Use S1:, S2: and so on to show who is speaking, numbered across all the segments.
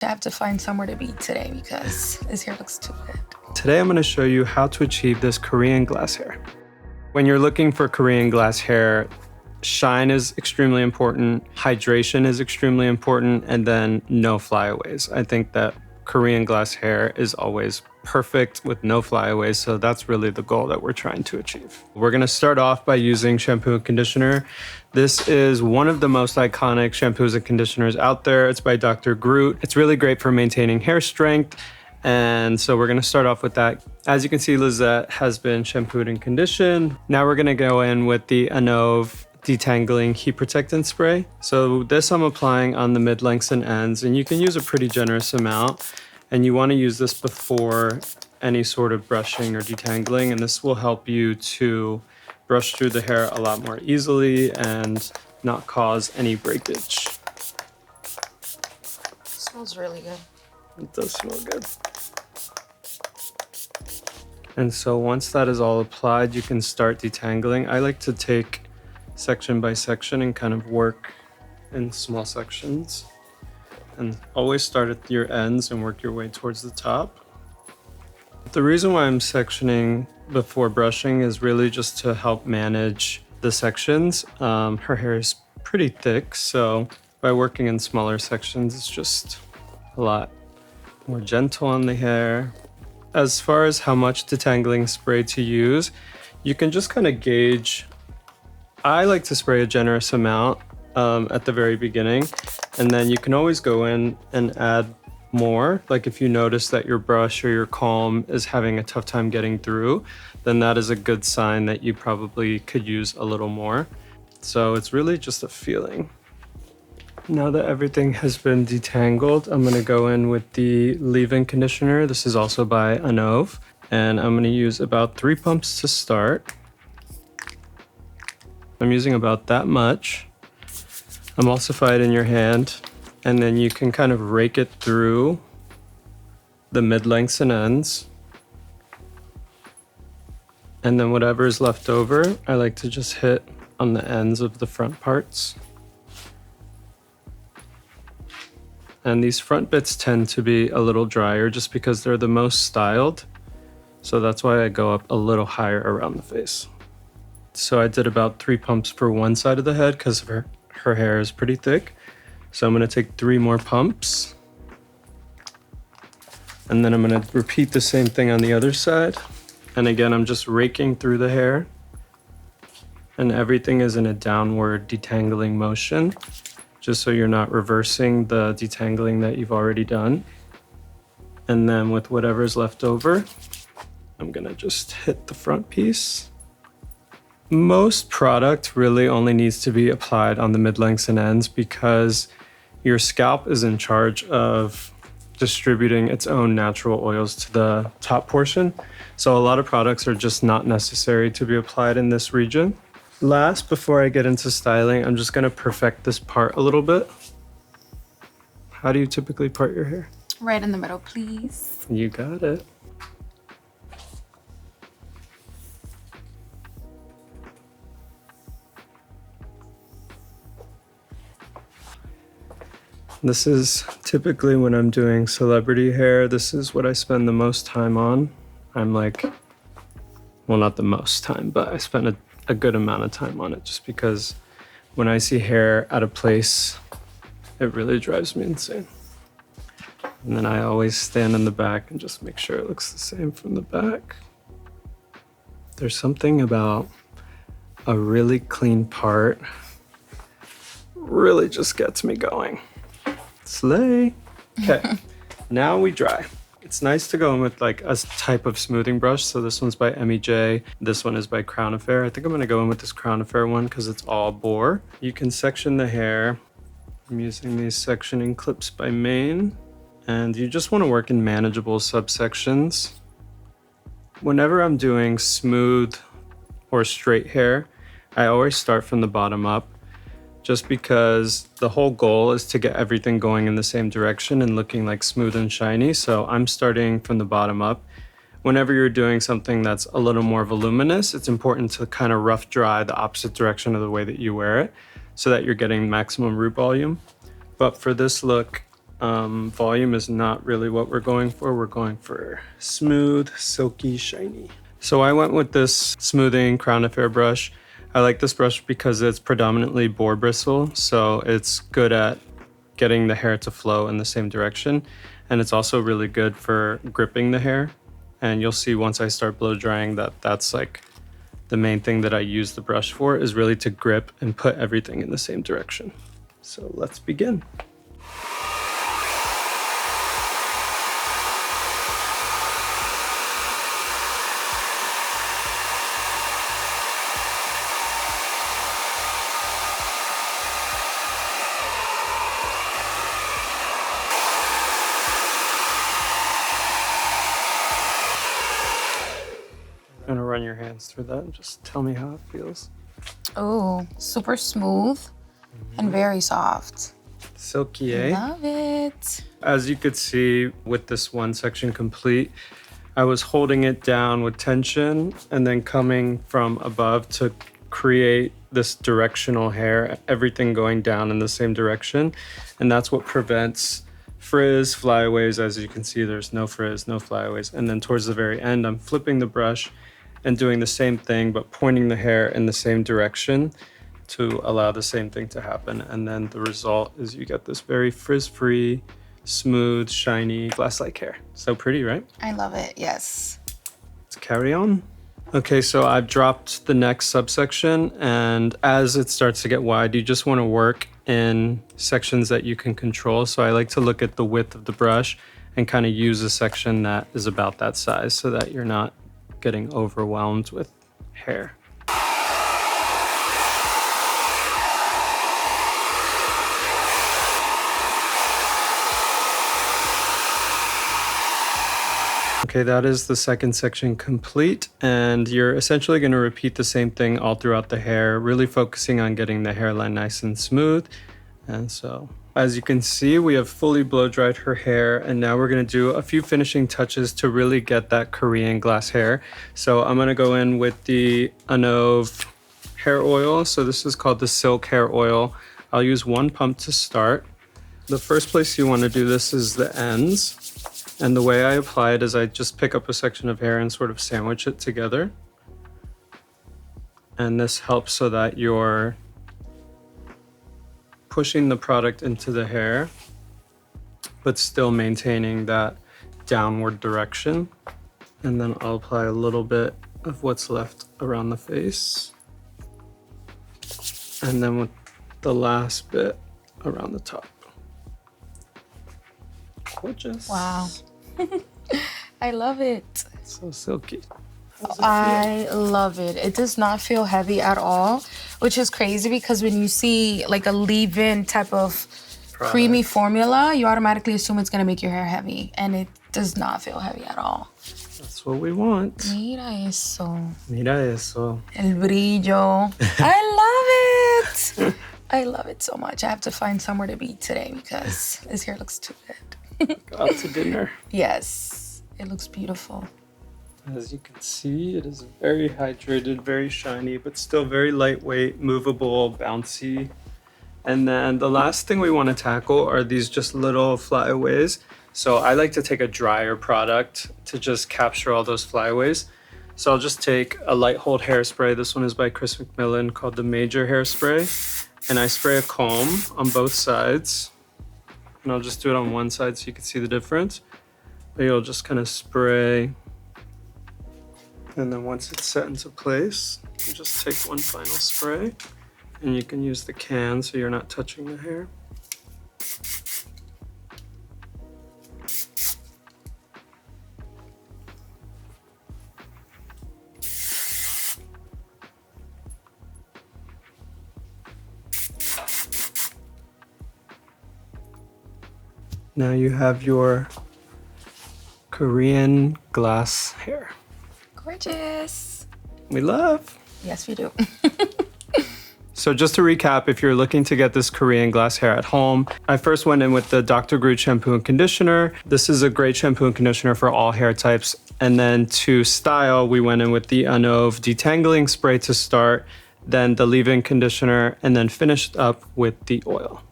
S1: I have to find somewhere to be today because this hair looks too good.
S2: Today I'm going to show you how to achieve this Korean glass hair. When you're looking for Korean glass hair, shine is extremely important, hydration is extremely important, and then no flyaways. I think that Korean glass hair is always perfect with no flyaways, so that's really the goal that we're trying to achieve. We're gonna start off by using shampoo and conditioner. This is one of the most iconic shampoos and conditioners out there. It's by Dr. Groot. It's really great for maintaining hair strength, and so we're gonna start off with that. As you can see, Lizette has been shampooed and conditioned. Now we're gonna go in with the Anove detangling heat protectant spray. So this I'm applying on the mid-lengths and ends, and you can use a pretty generous amount. And you want to use this before any sort of brushing or detangling, and this will help you to brush through the hair a lot more easily and not cause any breakage.
S1: It smells really good.
S2: It does smell good. And so once that is all applied, you can start detangling. I like to take section by section and kind of work in small sections. And always start at your ends and work your way towards the top. The reason why I'm sectioning before brushing is really just to help manage the sections. Her hair is pretty thick, so by working in smaller sections, it's just a lot more gentle on the hair. As far as how much detangling spray to use, you can just kind of gauge. I like to spray a generous amount at the very beginning, and then you can always go in and add more. Like if you notice that your brush or your comb is having a tough time getting through, then that is a good sign that you probably could use a little more. So it's really just a feeling. Now that everything has been detangled, I'm going to go in with the leave-in conditioner. This is also by Anove, and I'm going to use about 3 pumps to start. I'm using about that much. Emulsify it in your hand, and then you can kind of rake it through the mid-lengths and ends. And then whatever is left over, I like to just hit on the ends of the front parts. And these front bits tend to be a little drier just because they're the most styled. So that's why I go up a little higher around the face. So I did about 3 pumps for one side of the head because of her hair is pretty thick. So I'm going to take 3 more pumps. And then I'm going to repeat the same thing on the other side. And again, I'm just raking through the hair. And everything is in a downward detangling motion, just so you're not reversing the detangling that you've already done. And then with whatever's left over, I'm going to just hit the front piece. Most product really only needs to be applied on the mid-lengths and ends because your scalp is in charge of distributing its own natural oils to the top portion. So a lot of products are just not necessary to be applied in this region. Last, before I get into styling, I'm just gonna perfect this part a little bit. How do you typically part your hair?
S1: Right in the middle, please.
S2: You got it. This is typically when I'm doing celebrity hair, this is what I spend the most time on. I'm like, well, not the most time, but I spend a good amount of time on it just because when I see hair out of place, it really drives me insane. And then I always stand in the back and just make sure it looks the same from the back. There's something about a really clean part really just gets me going. Slay. Okay, now we dry. It's nice to go in with like a type of smoothing brush. So this one's by MEJ. This one is by Crown Affair. I think I'm gonna go in with this Crown Affair one because it's all bore. You can section the hair. I'm using these sectioning clips by Maine. And you just wanna work in manageable subsections. Whenever I'm doing smooth or straight hair, I always start from the bottom up, just because the whole goal is to get everything going in the same direction and looking like smooth and shiny. So I'm starting from the bottom up. Whenever you're doing something that's a little more voluminous, it's important to kind of rough dry the opposite direction of the way that you wear it so that you're getting maximum root volume. But for this look, volume is not really what we're going for. We're going for smooth, silky, shiny. So I went with this smoothing crown of hair brush. I like this brush because it's predominantly boar bristle, so it's good at getting the hair to flow in the same direction. And it's also really good for gripping the hair. And you'll see once I start blow drying that's like the main thing that I use the brush for, is really to grip and put everything in the same direction. So let's begin. I'm gonna run your hands through that and just tell me how it feels.
S1: Oh, super smooth and very soft.
S2: Silky, eh?
S1: Love it.
S2: As you could see with this one section complete, I was holding it down with tension and then coming from above to create this directional hair, everything going down in the same direction. And that's what prevents frizz, flyaways. As you can see, there's no frizz, no flyaways. And then towards the very end, I'm flipping the brush and doing the same thing, but pointing the hair in the same direction to allow the same thing to happen. And then the result is you get this very frizz-free, smooth, shiny, glass-like hair. So pretty, right?
S1: I love it, yes.
S2: Let's carry on. Okay, so I've dropped the next subsection, and as it starts to get wide, you just want to work in sections that you can control. So I like to look at the width of the brush and kind of use a section that is about that size so that you're not getting overwhelmed with hair. Okay, that is the second section complete, and you're essentially going to repeat the same thing all throughout the hair, really focusing on getting the hairline nice and smooth. And so, as you can see, we have fully blow dried her hair, and now we're going to do a few finishing touches to really get that Korean glass hair. So I'm going to go in with the Anov hair oil. So this is called the Silk hair oil. I'll use one pump to start. The first place you want to do this is the ends. And the way I apply it is I just pick up a section of hair and sort of sandwich it together. And this helps so that you're pushing the product into the hair, but still maintaining that downward direction. And then I'll apply a little bit of what's left around the face. And then with the last bit around the top. Gorgeous.
S1: Wow. I love it.
S2: So silky.
S1: I love it. It does not feel heavy at all, which is crazy because when you see like a leave-in type of creamy formula, you automatically assume it's going to make your hair heavy, and it does not feel heavy at all.
S2: That's what we want.
S1: Mira eso.
S2: Mira eso.
S1: El brillo. I love it. I love it so much. I have to find somewhere to be today because this hair looks too good.
S2: Go out to dinner.
S1: Yes, it looks beautiful.
S2: As you can see, it is very hydrated, very shiny, but still very lightweight, movable, bouncy. And then the last thing we want to tackle are these just little flyaways. So I like to take a drier product to just capture all those flyaways. So I'll just take a light hold hairspray. This one is by Chris McMillan, called the Major Hairspray. And I spray a comb on both sides. And I'll just do it on one side so you can see the difference. But you'll just kind of spray. And then once it's set into place, you just take one final spray. And you can use the can so you're not touching the hair. Now you have your Korean glass hair.
S1: Gorgeous.
S2: We love.
S1: Yes, we do.
S2: So just to recap, if you're looking to get this Korean glass hair at home, I first went in with the Dr. Groot shampoo and conditioner. This is a great shampoo and conditioner for all hair types. And then to style, we went in with the Anov detangling spray to start, then the leave-in conditioner, and then finished up with the oil.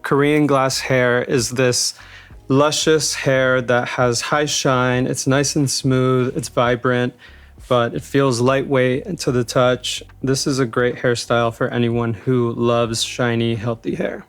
S2: Korean glass hair is this luscious hair that has high shine. It's nice and smooth, it's vibrant, but it feels lightweight and to the touch. This is a great hairstyle for anyone who loves shiny, healthy hair.